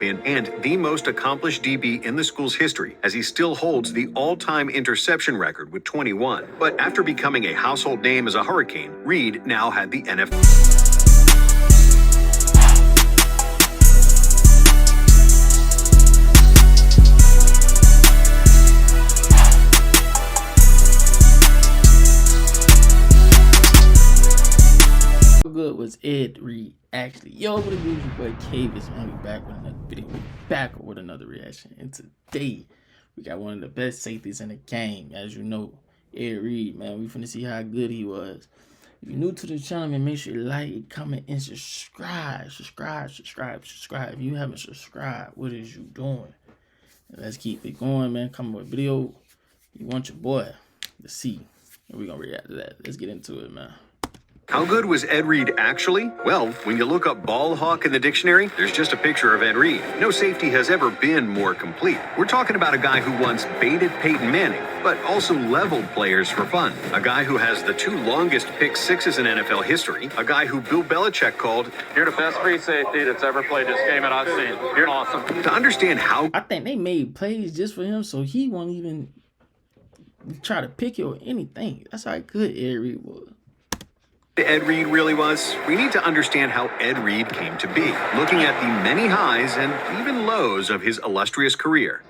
and the most accomplished DB in the school's history, as he still holds the all-time interception record with 21. But after becoming a household name as a Hurricane, Reed now had the NFL. Good was Ed Reed actually? Yo, what a beautiful boy Cavis, man. We back with another video. We back with another reaction. And today we got one of the best safeties in the game, as you know, Ed Reed, man. We finna see how good he was. If you're new to the channel, man, make sure you like, comment, and subscribe. Subscribe. If you haven't subscribed, what is you doing? Let's keep it going, man. Come with video. You want your boy to see. And we're gonna react to that. Let's get into it, man. How good was Ed Reed actually? Well, when you look up ball hawk in the dictionary, there's just a picture of Ed Reed. No safety has ever been more complete. We're talking about a guy who once baited Peyton Manning, but also leveled players for fun. A guy who has the 2 longest pick sixes in NFL history. A guy who Bill Belichick called, "You're the best free safety that's ever played this game that I've seen. You're awesome." To understand how I think they made plays just for him, so he won't even try to pick it or anything. That's how good Ed Reed was. Ed Reed really was, we need to understand how Ed Reed came to be, looking at the many highs and even lows of his illustrious career.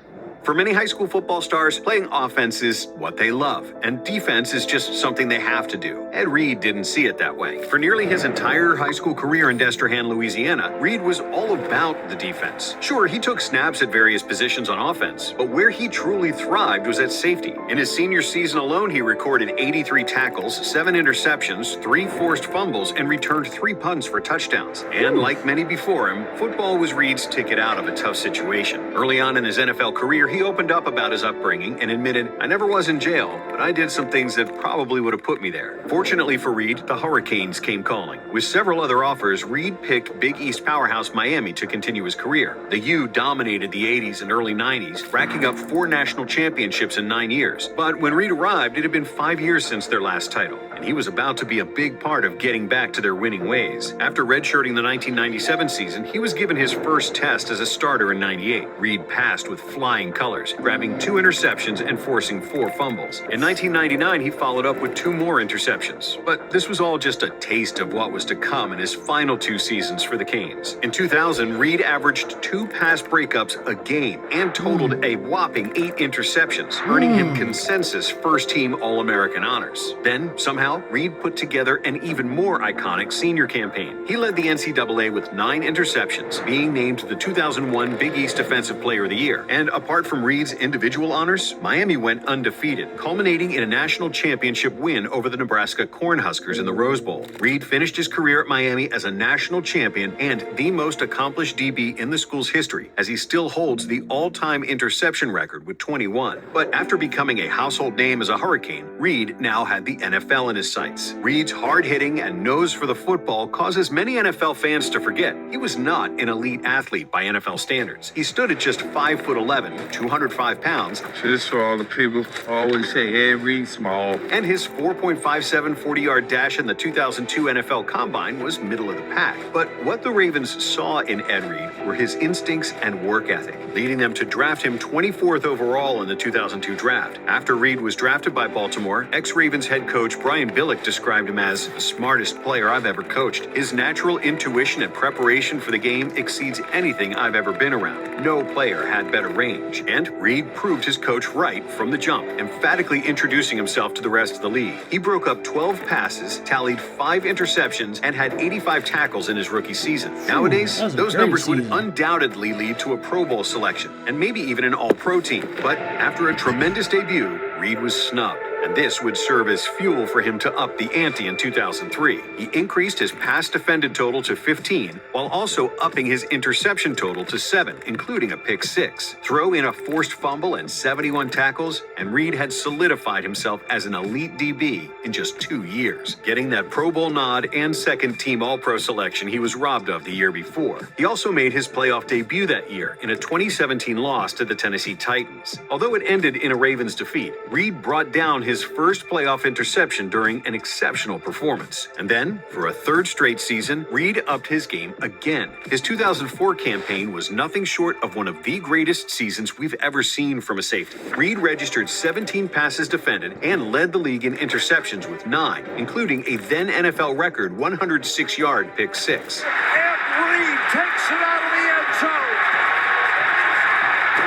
For many high school football stars, playing offense is what they love, and defense is just something they have to do. Ed Reed didn't see it that way. For nearly his entire high school career in Destrehan, Louisiana, Reed was all about the defense. Sure, he took snaps at various positions on offense, but where he truly thrived was at safety. In his senior season alone, he recorded 83 tackles, 7 interceptions, 3 forced fumbles, and returned 3 punts for touchdowns. And like many before him, football was Reed's ticket out of a tough situation. Early on in his NFL career, he opened up about his upbringing and admitted, "I never was in jail, but I did some things that probably would have put me there." Fortunately for Reed, the Hurricanes came calling. With several other offers, Reed picked Big East powerhouse Miami to continue his career. The U dominated the 80s and early 90s, racking up 4 national championships in 9 years. But when Reed arrived, it had been 5 years since their last title, and he was about to be a big part of getting back to their winning ways. After redshirting the 1997 season, he was given his first test as a starter in 98. Reed passed with flying colors, grabbing 2 interceptions and forcing 4 fumbles. In 1999, he followed up with 2 more interceptions. But this was all just a taste of what was to come in his final 2 seasons for the Canes. In 2000, Reed averaged 2 pass breakups a game and totaled a whopping 8 interceptions, earning him consensus first-team All-American honors. Then, somehow, Reed put together an even more iconic senior campaign. He led the NCAA with 9 interceptions, being named the 2001 Big East Defensive Player of the Year. And apart from Reed's individual honors, Miami went undefeated, culminating in a national championship win over the Nebraska Cornhuskers in the Rose Bowl. Reed finished his career at Miami as a national champion and the most accomplished DB in the school's history, as he still holds the all-time interception record with 21. But after becoming a household name as a Hurricane, Reed now had the NFL in his sights. Reed's hard-hitting and nose for the football causes many NFL fans to forget he was not an elite athlete by NFL standards. He stood at just 5'11", 205 pounds. Just for all the people who always say Ed Reed small. And his 4.57 40-yard dash in the 2002 NFL Combine was middle of the pack. But what the Ravens saw in Ed Reed were his instincts and work ethic, leading them to draft him 24th overall in the 2002 draft. After Reed was drafted by Baltimore, ex-Ravens head coach Brian Billick described him as the smartest player I've ever coached. His natural intuition and preparation for the game exceeds anything I've ever been around. No player had better range. And Reed proved his coach right from the jump, emphatically introducing himself to the rest of the league. He broke up 12 passes, tallied 5 interceptions, and had 85 tackles in his rookie season. Nowadays, those numbers would undoubtedly lead to a Pro Bowl selection, and maybe even an All-Pro team. But after a tremendous debut, Reed was snubbed. And this would serve as fuel for him to up the ante in 2003. He increased his pass defended total to 15, while also upping his interception total to 7, including a pick 6. Throw in a forced fumble and 71 tackles, and Reed had solidified himself as an elite DB in just 2 years, getting that Pro Bowl nod and second-team All-Pro selection he was robbed of the year before. He also made his playoff debut that year in a 2017 loss to the Tennessee Titans. Although it ended in a Ravens defeat, Reed brought down his his first playoff interception during an exceptional performance. And then, for a third straight season, Reed upped his game again. His 2004 campaign was nothing short of one of the greatest seasons we've ever seen from a safety. Reed registered 17 passes defended and led the league in interceptions with 9, including a then NFL record 106-yard pick six. Reed takes it out of the end zone.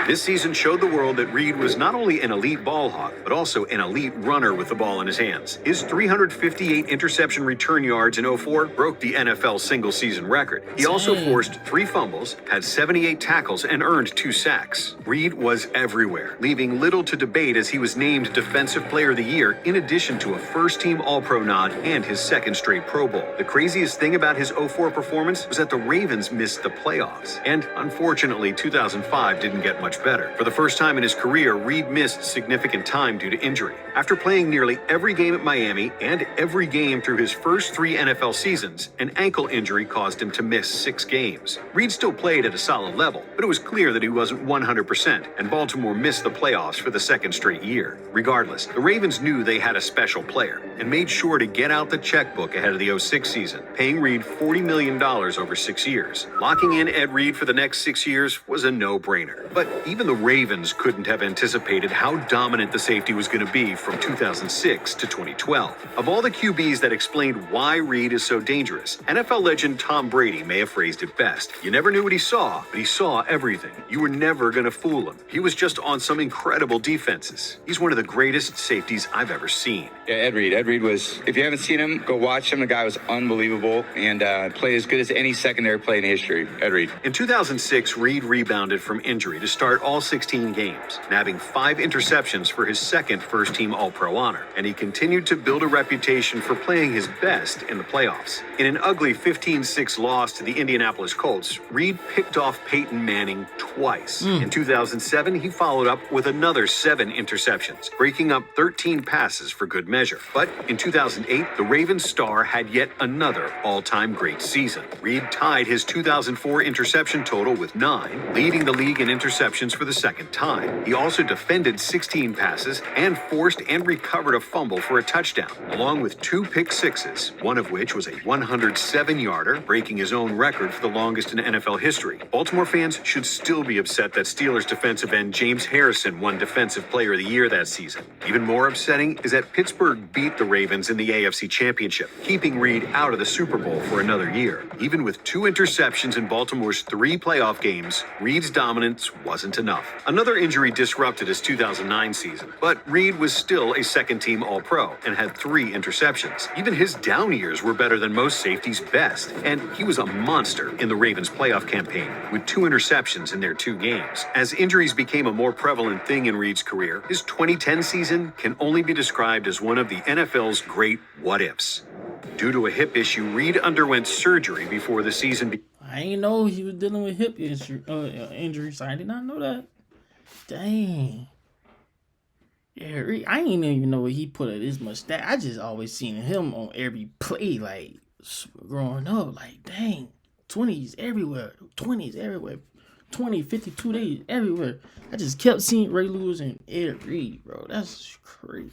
This season showed the world that Reed was not only an elite ball hawk, but also an elite runner with the ball in his hands. His 358 interception return yards in 04 broke the NFL single-season record. He also forced 3 fumbles, had 78 tackles, and earned 2 sacks. Reed was everywhere, leaving little to debate as he was named Defensive Player of the Year in addition to a first-team All-Pro nod and his second straight Pro Bowl. The craziest thing about his 04 performance was that the Ravens missed the playoffs. And unfortunately, 2005 didn't get much better. For the first time in his career, Reed missed significant time due to injury. After playing nearly every game at Miami and every game through his first 3 NFL seasons, an ankle injury caused him to miss 6 games. Reed still played at a solid level, but it was clear that he wasn't 100%, and Baltimore missed the playoffs for the second straight year. Regardless, the Ravens knew they had a special player and made sure to get out the checkbook ahead of the 06 season, paying Reed $40 million over 6 years. Locking in Ed Reed for the next 6 years was a no-brainer. But even the Ravens couldn't have anticipated how dominant the safety was going to be from 2006 to 2012. Of all the QBs that explained why Reed is so dangerous, NFL legend Tom Brady may have phrased it best. You never knew what he saw, but he saw everything. You were never going to fool him. He was just on some incredible defenses. He's one of the greatest safeties I've ever seen. Yeah, Ed Reed. Ed Reed was, if you haven't seen him, go watch him. The guy was unbelievable and played as good as any secondary play in history. Ed Reed. In 2006, Reed rebounded from injury to start all 16 games, nabbing 5 interceptions for his second first-team All-Pro honor, and he continued to build a reputation for playing his best in the playoffs. In an ugly 15-6 loss to the Indianapolis Colts, Reed picked off Peyton Manning twice. In 2007, he followed up with another 7 interceptions, breaking up 13 passes for good measure. But in 2008, the Ravens star had yet another all-time great season. Reed tied his 2004 interception total with 9, leading the league in interceptions for the second time. He also defended 16 passes and forced and recovered a fumble for a touchdown, along with 2 pick sixes, one of which was a 107-yarder, breaking his own record for the longest in NFL history. Baltimore fans should still be upset that Steelers defensive end James Harrison won Defensive Player of the Year that season. Even more upsetting is that Pittsburgh beat the Ravens in the AFC Championship, keeping Reed out of the Super Bowl for another year. Even with 2 interceptions in Baltimore's 3 playoff games, Reed's dominance wasn't enough. Another injury disrupted his 2009 season, but Reed was still a second-team All-Pro and had 3 interceptions. Even his down years were better than most safeties' best, and he was a monster in the Ravens' playoff campaign, with 2 interceptions in their 2 games. As injuries became a more prevalent thing in Reed's career, his 2010 season can only be described as one of the NFL's great what-ifs. Due to a hip issue, Reed underwent surgery before the season began. I ain't know he was dealing with hip injuries. I did not know that. Dang. Yeah, I ain't even know what he put at his mustache. I just always seen him on every play, like, growing up. Like, dang, 20s everywhere. 20s everywhere. 20, 52 days everywhere. I just kept seeing Ray Lewis and Ed Reed, bro. That's crazy.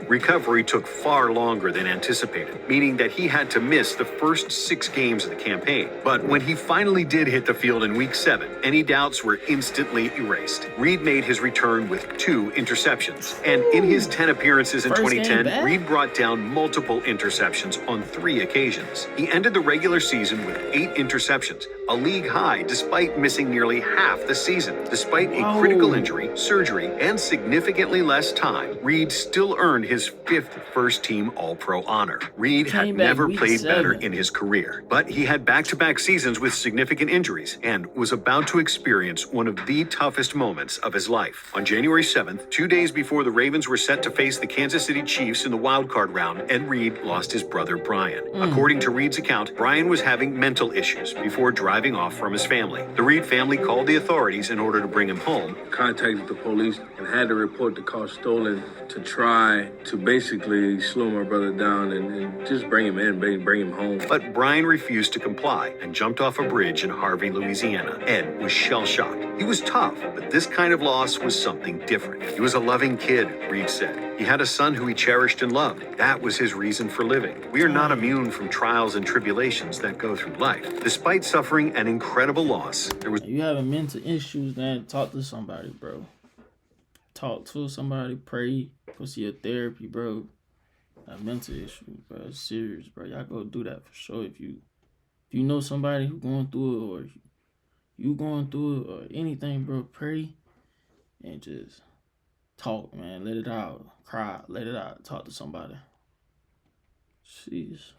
Recovery took far longer than anticipated, meaning that he had to miss the first 6 games of the campaign. But when he finally did hit the field in Week 7, any doubts were instantly erased. Reed made his return with 2 interceptions. And in his 10 appearances in 2010, Reed brought down multiple interceptions on 3 occasions. He ended the regular season with 8 interceptions, a league high despite missing nearly half the season. Despite a critical injury, surgery, and significantly less time, Reed still earned his 5th first-team All-Pro honor. Reed had never played better in his career, but he had back-to-back seasons with significant injuries and was about to experience one of the toughest moments of his life. On January 7th, 2 days before the Ravens were set to face the Kansas City Chiefs in the wildcard round, Ed Reed lost his brother Brian. According to Reed's account, Brian was having mental issues before driving off from his family. The Reed family called the authorities in order to bring him home. Contacted the police and had to report the car stolen to try try to basically slow my brother down and just bring him in, bring him home. But Brian refused to comply and jumped off a bridge in Harvey, Louisiana. Ed was shell-shocked. He was tough, but this kind of loss was something different. He was a loving kid, Reed said. He had a son who he cherished and loved. That was his reason for living. We are not immune from trials and tribulations that go through life. Despite suffering an incredible loss, there was... You having mental issues, man, talk to somebody, bro. Talk to somebody, pray, go see a therapy, bro. That mental issue, bro, it's serious, bro. Y'all go do that for sure. If you know somebody who going through it, or you going through it, or anything, bro, pray and just talk, man. Let it out. Cry. Let it out. Talk to somebody. Jeez.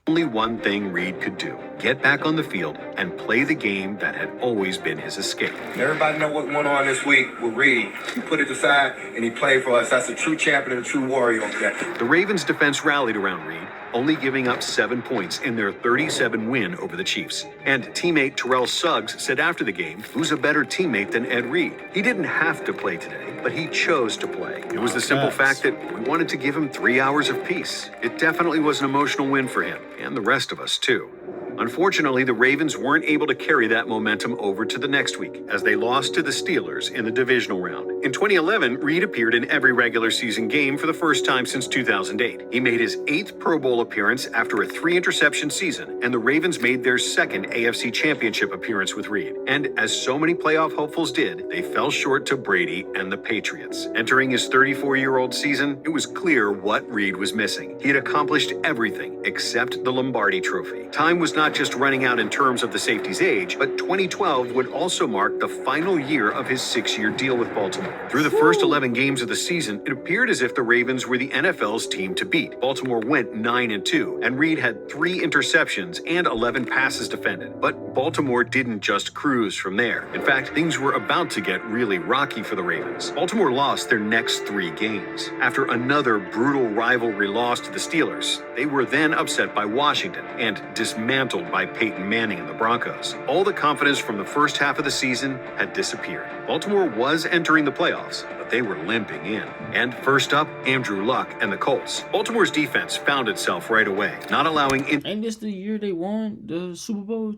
Only one thing Reed could do: get back on the field and play the game that had always been his escape. Everybody know what went on this week with Reed. He put it aside and he played for us. That's a true champion and a true warrior. Okay. The Ravens defense rallied around Reed, only giving up 7 points in their 37 win over the Chiefs. And teammate Terrell Suggs said after the game, who's a better teammate than Ed Reed? He didn't have to play today, but he chose to play. It was the simple fact that we wanted to give him 3 hours of peace. It definitely was an emotional win for him, and the rest of us too. Unfortunately, the Ravens weren't able to carry that momentum over to the next week, as they lost to the Steelers in the divisional round. In 2011, Reed appeared in every regular season game for the first time since 2008. He made his 8th Pro Bowl appearance after a 3-interception season, and the Ravens made their 2nd AFC Championship appearance with Reed. And as so many playoff hopefuls did, they fell short to Brady and the Patriots. Entering his 34-year-old season, it was clear what Reed was missing. He had accomplished everything except the Lombardi Trophy. Time was not just running out in terms of the safety's age, but 2012 would also mark the final year of his 6-year deal with Baltimore. Through the first 11 games of the season, it appeared as if the Ravens were the NFL's team to beat. Baltimore went 9-2, and Reed had 3 interceptions and 11 passes defended. But Baltimore didn't just cruise from there. In fact, things were about to get really rocky for the Ravens. Baltimore lost their next 3 games. After another brutal rivalry loss to the Steelers, they were then upset by Washington and dismantled by Peyton Manning and the Broncos. All the confidence from the first half of the season had disappeared. Baltimore was entering the playoffs, but they were limping in. And first up, Andrew Luck and the Colts. Baltimore's defense found itself right away, not allowing... Ain't this the year they won the Super Bowl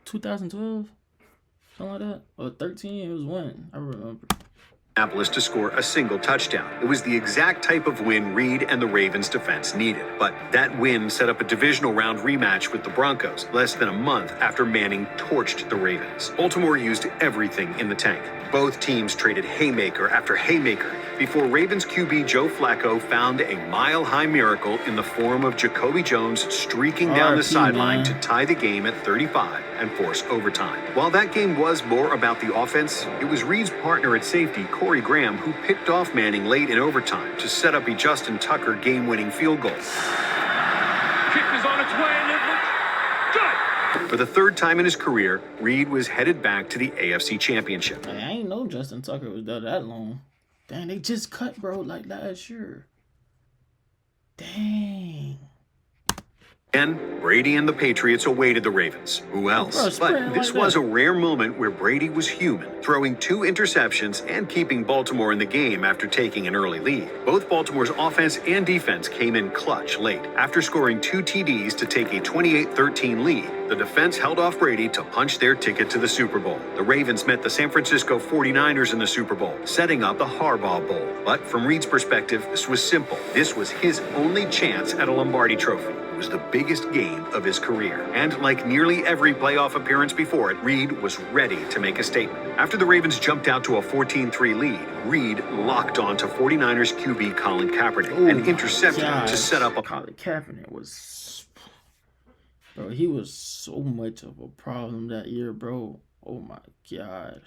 2012? Something like that? Or 13? It was one. I remember. Indianapolis to score a single touchdown. It was the exact type of win Reed and the Ravens defense needed. But that win set up a divisional round rematch with the Broncos less than a month after Manning torched the Ravens. Baltimore used everything in the tank. Both teams traded haymaker after haymaker before Ravens QB Joe Flacco found a mile-high miracle in the form of Jacoby Jones streaking down the sideline to tie the game at 35 and force overtime. While that game was more about the offense, it was Reed's partner at safety, Corey Graham, who picked off Manning late in overtime to set up a Justin Tucker game-winning field goal. Kick is on its way, and it looks good. For the 3rd time in his career, Reed was headed back to the AFC Championship. Man, I ain't know Justin Tucker was there that long. Dang, they just cut, bro, like last year. Dang. And Brady and the Patriots awaited the Ravens. Who else? But this was a rare moment where Brady was human, throwing 2 interceptions and keeping Baltimore in the game after taking an early lead. Both Baltimore's offense and defense came in clutch late. After scoring 2 TDs to take a 28-13 lead, the defense held off Brady to punch their ticket to the Super Bowl. The Ravens met the San Francisco 49ers in the Super Bowl, setting up the Harbaugh Bowl. But from Reed's perspective, this was simple. This was his only chance at a Lombardi Trophy. It was the biggest game of his career. And like nearly every playoff appearance before it, Reed was ready to make a statement. After the Ravens jumped out to a 14-3 lead, Reed locked on to 49ers QB Colin Kaepernick and intercepted him to set up a... Colin Kaepernick was... Bro, he was so much of a problem that year, bro. Oh my gosh.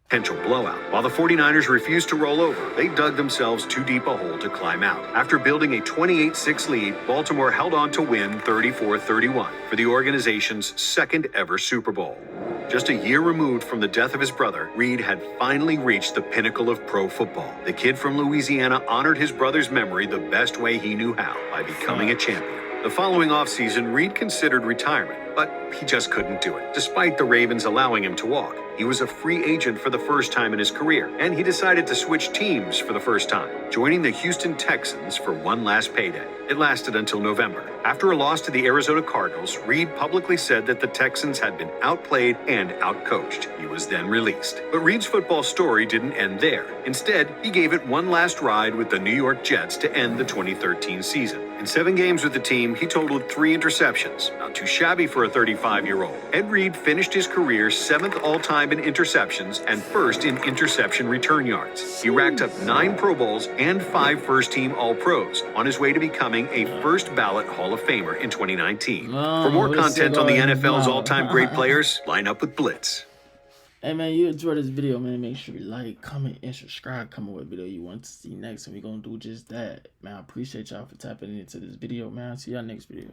Potential blowout. While the 49ers refused to roll over, they dug themselves too deep a hole to climb out. After building a 28-6 lead, Baltimore held on to win 34-31 for the organization's 2nd ever Super Bowl. Just a year removed from the death of his brother, Reed had finally reached the pinnacle of pro football. The kid from Louisiana honored his brother's memory the best way he knew how, by becoming a champion. The following offseason, Reed considered retirement, but he just couldn't do it. Despite the Ravens allowing him to walk, he was a free agent for the first time in his career, and he decided to switch teams for the first time, joining the Houston Texans for one last payday. It lasted until November. After a loss to the Arizona Cardinals, Reid publicly said that the Texans had been outplayed and outcoached. He was then released. But Reid's football story didn't end there. Instead, he gave it one last ride with the New York Jets to end the 2013 season. In 7 games with the team, he totaled 3 interceptions, not too shabby for a 35-year-old. Ed Reed finished his career 7th all-time in interceptions and 1st in interception return yards. He racked up 9 Pro Bowls and 5 first-team All-Pros, on his way to becoming a first-ballot Hall of Famer in 2019. For more content on the NFL's all-time great players, line up with Blitz. Hey man, you enjoyed this video, man. Make sure you like, comment, and subscribe. Comment what video you want to see next, and we're gonna do just that. Man, I appreciate y'all for tapping into this video, man. I'll see y'all next video.